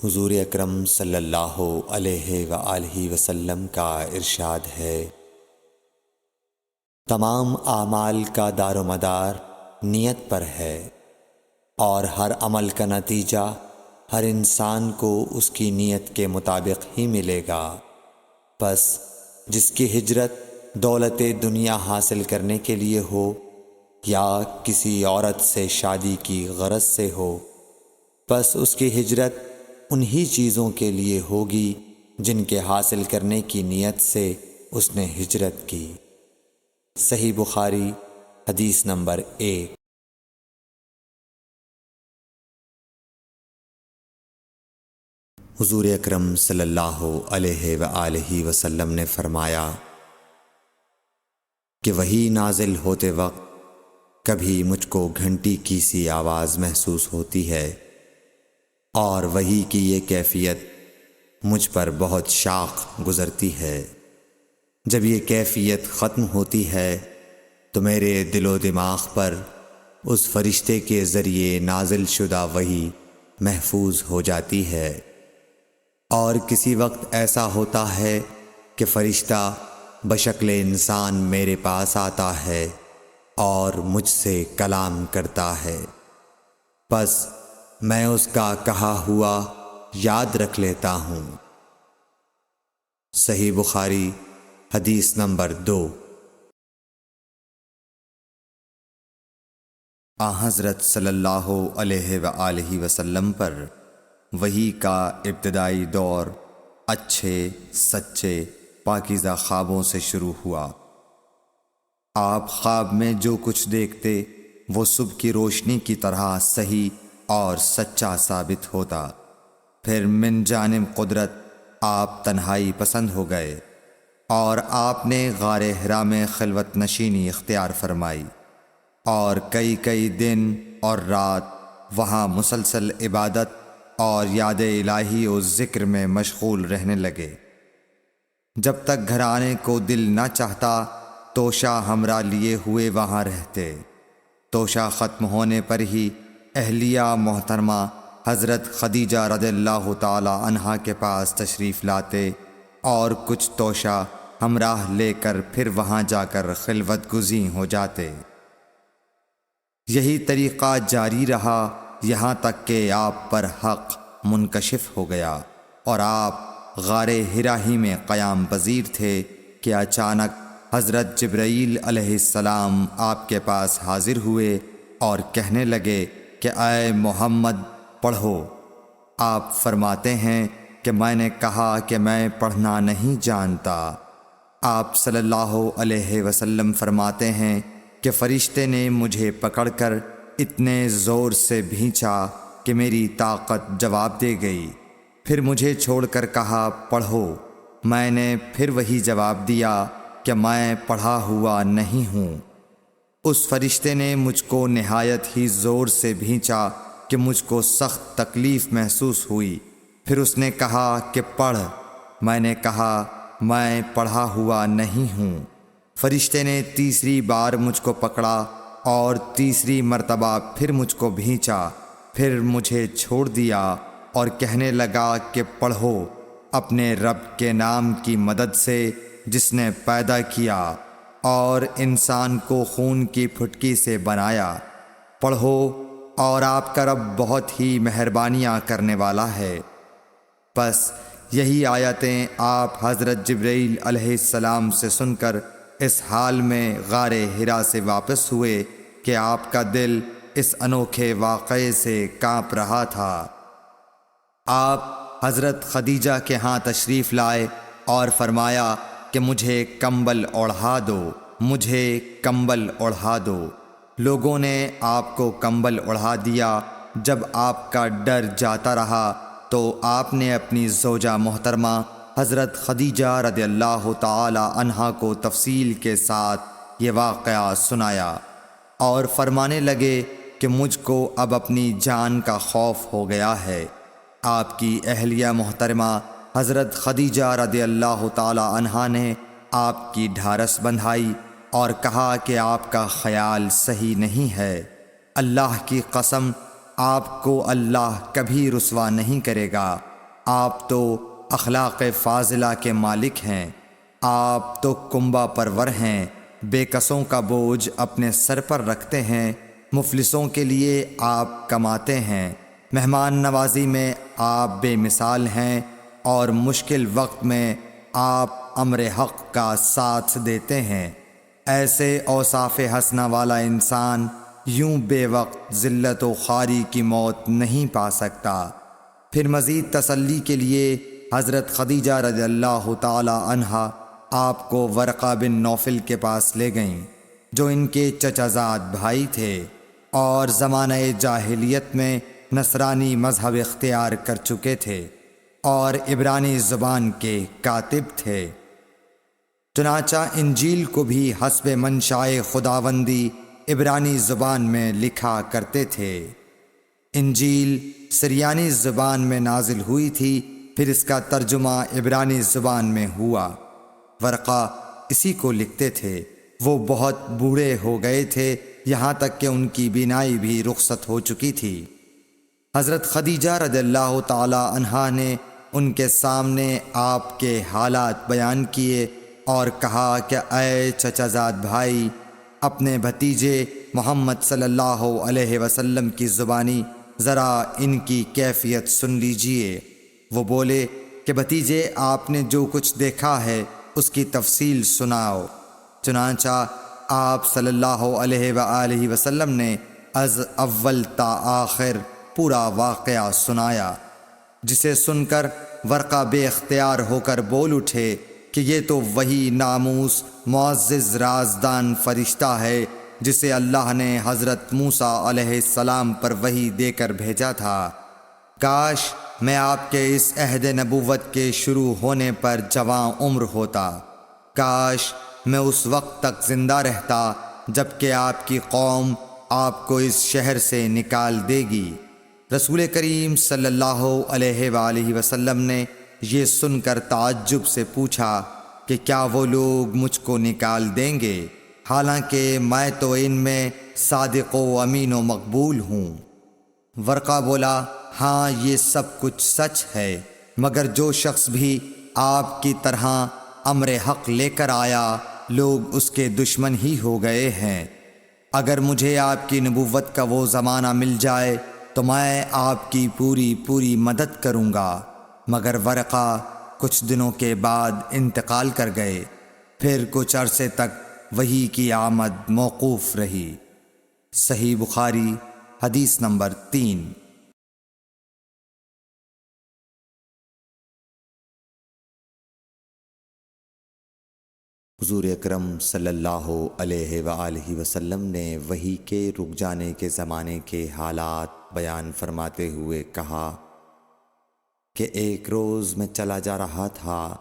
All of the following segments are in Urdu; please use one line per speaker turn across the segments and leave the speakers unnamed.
حضور اکرم صلی اللہ علیہ وآلہ وسلم کا ارشاد ہے، تمام اعمال کا دار و مدار نیت پر ہے، اور ہر عمل کا نتیجہ ہر انسان کو اس کی نیت کے مطابق ہی ملے گا۔ پس جس کی ہجرت دولت دنیا حاصل کرنے کے لیے ہو یا کسی عورت سے شادی کی غرض سے ہو، پس اس کی ہجرت انہی چیزوں کے لیے ہوگی جن کے حاصل کرنے کی نیت سے اس نے ہجرت کی۔ صحیح بخاری حدیث نمبر 1۔ حضور اکرم صلی اللہ علیہ وآلہ وسلم نے فرمایا کہ وحی نازل ہوتے وقت کبھی مجھ کو گھنٹی کی سی آواز محسوس ہوتی ہے، اور وحی کی یہ کیفیت مجھ پر بہت شاق گزرتی ہے۔ جب یہ کیفیت ختم ہوتی ہے تو میرے دل و دماغ پر اس فرشتے کے ذریعے نازل شدہ وحی محفوظ ہو جاتی ہے، اور کسی وقت ایسا ہوتا ہے کہ فرشتہ بشکل انسان میرے پاس آتا ہے اور مجھ سے کلام کرتا ہے، پس میں اس کا کہا ہوا یاد رکھ لیتا ہوں۔ صحیح بخاری حدیث نمبر 2۔ حضرت صلی اللہ علیہ وآلہ وسلم پر وحی کا ابتدائی دور اچھے سچے پاکیزہ خوابوں سے شروع ہوا۔ آپ خواب میں جو کچھ دیکھتے وہ صبح کی روشنی کی طرح صحیح اور سچا ثابت ہوتا۔ پھر من جانب قدرت آپ تنہائی پسند ہو گئے، اور آپ نے غار حرا میں خلوت نشینی اختیار فرمائی، اور کئی دن اور رات وہاں مسلسل عبادت اور یاد الہی و ذکر میں مشغول رہنے لگے۔ جب تک گھر آنے کو دل نہ چاہتا توشہ ہمراہ لیے ہوئے وہاں رہتے۔ توشہ ختم ہونے پر ہی اہلیہ محترمہ حضرت خدیجہ رضی اللہ تعالی عنہا کے پاس تشریف لاتے، اور کچھ توشہ ہمراہ لے کر پھر وہاں جا کر خلوت گزین ہو جاتے۔ یہی طریقہ جاری رہا یہاں تک کہ آپ پر حق منکشف ہو گیا، اور آپ غار حرا ہی میں قیام پذیر تھے کہ اچانک حضرت جبرائیل علیہ السلام آپ کے پاس حاضر ہوئے اور کہنے لگے کہ اے محمد پڑھو۔ آپ فرماتے ہیں کہ میں نے کہا کہ میں پڑھنا نہیں جانتا۔ آپ صلی اللہ علیہ وسلم فرماتے ہیں کہ فرشتے نے مجھے پکڑ کر اتنے زور سے بھینچا کہ میری طاقت جواب دے گئی، پھر مجھے چھوڑ کر کہا پڑھو۔ میں نے پھر وہی جواب دیا کہ میں پڑھا ہوا نہیں ہوں۔ اس فرشتے نے مجھ کو نہایت ہی زور سے بھینچا کہ مجھ کو سخت تکلیف محسوس ہوئی، پھر اس نے کہا کہ پڑھ۔ میں نے کہا میں پڑھا ہوا نہیں ہوں۔ فرشتے نے تیسری بار مجھ کو پکڑا اور تیسری مرتبہ پھر مجھ کو بھینچا، پھر مجھے چھوڑ دیا اور کہنے لگا کہ پڑھو اپنے رب کے نام کی مدد سے جس نے پیدا کیا اور انسان کو خون کی پھٹکی سے بنایا۔ پڑھو اور آپ کا رب بہت ہی مہربانیاں کرنے والا ہے۔ پس یہی آیتیں آپ حضرت جبرائیل علیہ السلام سے سن کر اس حال میں غار حرا سے واپس ہوئے کہ آپ کا دل اس انوکھے واقعے سے کانپ رہا تھا۔ آپ حضرت خدیجہ کے ہاں تشریف لائے اور فرمایا کہ مجھے کمبل اوڑھا دو، مجھے کمبل اوڑھا دو۔ لوگوں نے آپ کو کمبل اوڑھا دیا۔ جب آپ کا ڈر جاتا رہا تو آپ نے اپنی زوجہ محترمہ حضرت خدیجہ رضی اللہ تعالی عنہا کو تفصیل کے ساتھ یہ واقعہ سنایا، اور فرمانے لگے کہ مجھ کو اب اپنی جان کا خوف ہو گیا ہے۔ آپ کی اہلیہ محترمہ حضرت خدیجہ رضی اللہ تعالی عنہا نے آپ کی ڈھارس بندھائی اور کہا کہ آپ کا خیال صحیح نہیں ہے، اللہ کی قسم آپ کو اللہ کبھی رسوا نہیں کرے گا، آپ تو اخلاق فاضلہ کے مالک ہیں، آپ تو کنبہ پرور ہیں، بے کسوں کا بوجھ اپنے سر پر رکھتے ہیں، مفلسوں کے لیے آپ کماتے ہیں، مہمان نوازی میں آپ بے مثال ہیں، اور مشکل وقت میں آپ امر حق کا ساتھ دیتے ہیں۔ ایسے اوصاف حسنہ والا انسان یوں بے وقت ذلت و خواری کی موت نہیں پا سکتا۔ پھر مزید تسلی کے لیے حضرت خدیجہ رضی اللہ تعالی عنہا آپ کو ورقہ بن نوفل کے پاس لے گئیں، جو ان کے چچا زاد بھائی تھے اور زمانہ جاہلیت میں نصرانی مذہب اختیار کر چکے تھے اور عبرانی زبان کے کاتب تھے۔ چنانچہ انجیل کو بھی حسب منشائے خداوندی عبرانی زبان میں لکھا کرتے تھے۔ انجیل سریانی زبان میں نازل ہوئی تھی، پھر اس کا ترجمہ عبرانی زبان میں ہوا۔ ورقہ اسی کو لکھتے تھے۔ وہ بہت بوڑھے ہو گئے تھے، یہاں تک کہ ان کی بینائی بھی رخصت ہو چکی تھی۔ حضرت خدیجہ رضی اللہ تعالی عنہا نے ان کے سامنے آپ کے حالات بیان کیے اور کہا کہ اے چچا زاد بھائی، اپنے بھتیجے محمد صلی اللہ علیہ وسلم کی زبانی ذرا ان کی کیفیت سن لیجئے۔ وہ بولے کہ بھتیجے، آپ نے جو کچھ دیکھا ہے اس کی تفصیل سناؤ۔ چنانچہ آپ صلی اللہ علیہ وآلہ وسلم نے از اول تا آخر پورا واقعہ سنایا، جسے سن کر ورقہ بے اختیار ہو کر بول اٹھے کہ یہ تو وہی ناموس معزز رازدان فرشتہ ہے جسے اللہ نے حضرت موسیٰ علیہ السلام پر وحی دے کر بھیجا تھا۔ کاش میں آپ کے اس عہد نبوت کے شروع ہونے پر جواں عمر ہوتا، کاش میں اس وقت تک زندہ رہتا جب کہ آپ کی قوم آپ کو اس شہر سے نکال دے گی۔ رسول کریم صلی اللہ علیہ وآلہ وسلم نے یہ سن کر تعجب سے پوچھا کہ کیا وہ لوگ مجھ کو نکال دیں گے، حالانکہ میں تو ان میں صادق و امین و مقبول ہوں۔ ورقہ بولا، ہاں یہ سب کچھ سچ ہے، مگر جو شخص بھی آپ کی طرح امر حق لے کر آیا، لوگ اس کے دشمن ہی ہو گئے ہیں۔ اگر مجھے آپ کی نبوت کا وہ زمانہ مل جائے تو میں آپ کی پوری مدد کروں گا، مگر ورقہ کچھ دنوں کے بعد انتقال کر گئے۔ پھر کچھ عرصے تک وحی کی آمد موقوف رہی۔ صحیح بخاری حدیث نمبر 3۔ حضور اکرم صلی اللہ علیہ وآلہ وسلم نے وحی کے رک جانے کے زمانے کے حالات بیان فرماتے ہوئے کہا کہ ایک روز میں چلا جا رہا تھا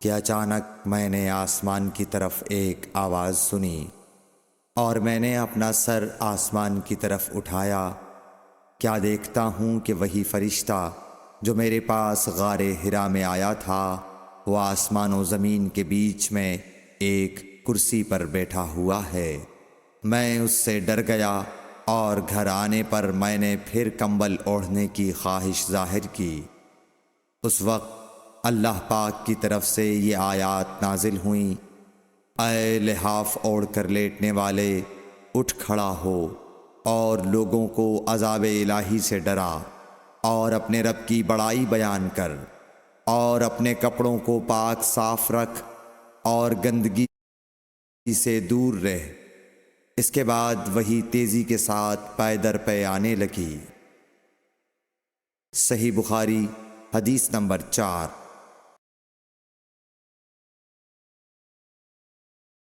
کہ اچانک میں نے آسمان کی طرف ایک آواز سنی، اور میں نے اپنا سر آسمان کی طرف اٹھایا۔ کیا دیکھتا ہوں کہ وہی فرشتہ جو میرے پاس غار حرا میں آیا تھا، وہ آسمان و زمین کے بیچ میں ایک کرسی پر بیٹھا ہوا ہے۔ میں اس سے ڈر گیا اور گھر آنے پر میں نے پھر کمبل اوڑھنے کی خواہش ظاہر کی۔ اس وقت اللہ پاک کی طرف سے یہ آیات نازل ہوئیں، اے لحاف اوڑھ کر لیٹنے والے، اٹھ کھڑا ہو اور لوگوں کو عذاب الہی سے ڈرا، اور اپنے رب کی بڑائی بیان کر، اور اپنے کپڑوں کو پاک صاف رکھ اور گندگی سے دور رہ۔ اس کے بعد وہی تیزی کے ساتھ پے در پے آنے لگی۔ صحیح بخاری حدیث نمبر 4۔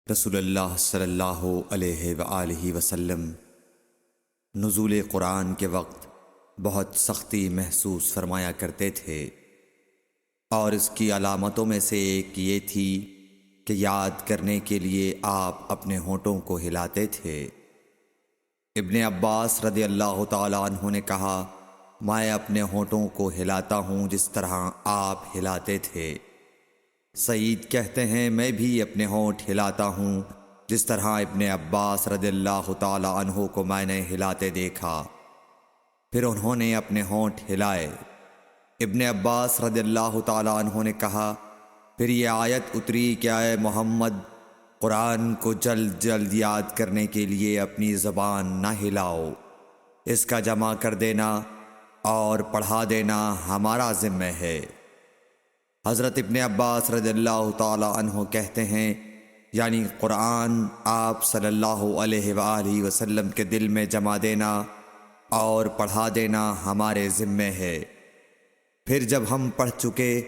رسول اللہ صلی اللہ علیہ وآلہ وسلم نزول قرآن کے وقت بہت سختی محسوس فرمایا کرتے تھے، اور اس کی علامتوں میں سے ایک یہ تھی کہ یاد کرنے کے لیے آپ اپنے ہونٹوں کو ہلاتے تھے۔ ابن عباس رضی اللہ تعالی عنہ نے کہا، میں اپنے ہونٹوں کو ہلاتا ہوں جس طرح آپ ہلاتے تھے۔ سعید کہتے ہیں، میں بھی اپنے ہونٹ ہلاتا ہوں جس طرح ابن عباس رضی اللہ تعالی عنہ کو میں نے ہلاتے دیکھا۔ پھر انہوں نے اپنے ہونٹ ہلائے۔ ابن عباس رضی اللہ تعالیٰ عنہ نے کہا، پھر یہ آیت اتری کہ اے محمد، قرآن کو جلد جلد یاد کرنے کے لیے اپنی زبان نہ ہلاؤ، اس کا جمع کر دینا اور پڑھا دینا ہمارا ذمہ ہے۔ حضرت ابن عباس رضی اللہ تعالیٰ عنہ کہتے ہیں، یعنی قرآن آپ صلی اللہ علیہ وآلہ وسلم کے دل میں جمع دینا اور پڑھا دینا ہمارے ذمہ ہے۔ پھر جب ہم پڑھ چکے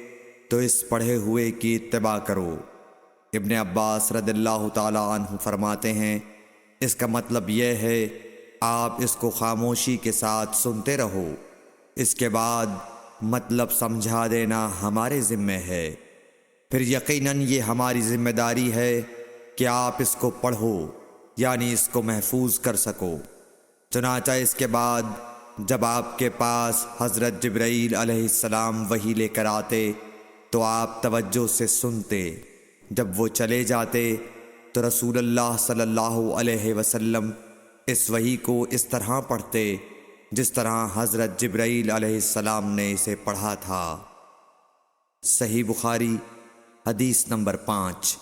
تو اس پڑھے ہوئے کی اتباع کرو۔ ابن عباس رضی اللہ تعالیٰ عنہ فرماتے ہیں، اس کا مطلب یہ ہے آپ اس کو خاموشی کے ساتھ سنتے رہو، اس کے بعد مطلب سمجھا دینا ہمارے ذمہ ہے۔ پھر یقیناً یہ ہماری ذمہ داری ہے کہ آپ اس کو پڑھو، یعنی اس کو محفوظ کر سکو۔ چنانچہ اس کے بعد جب آپ کے پاس حضرت جبرائیل علیہ السلام وحی لے کر آتے تو آپ توجہ سے سنتے، جب وہ چلے جاتے تو رسول اللہ صلی اللہ علیہ وسلم اس وحی کو اس طرح پڑھتے جس طرح حضرت جبرائیل علیہ السلام نے اسے پڑھا تھا۔ صحیح بخاری حدیث نمبر 5۔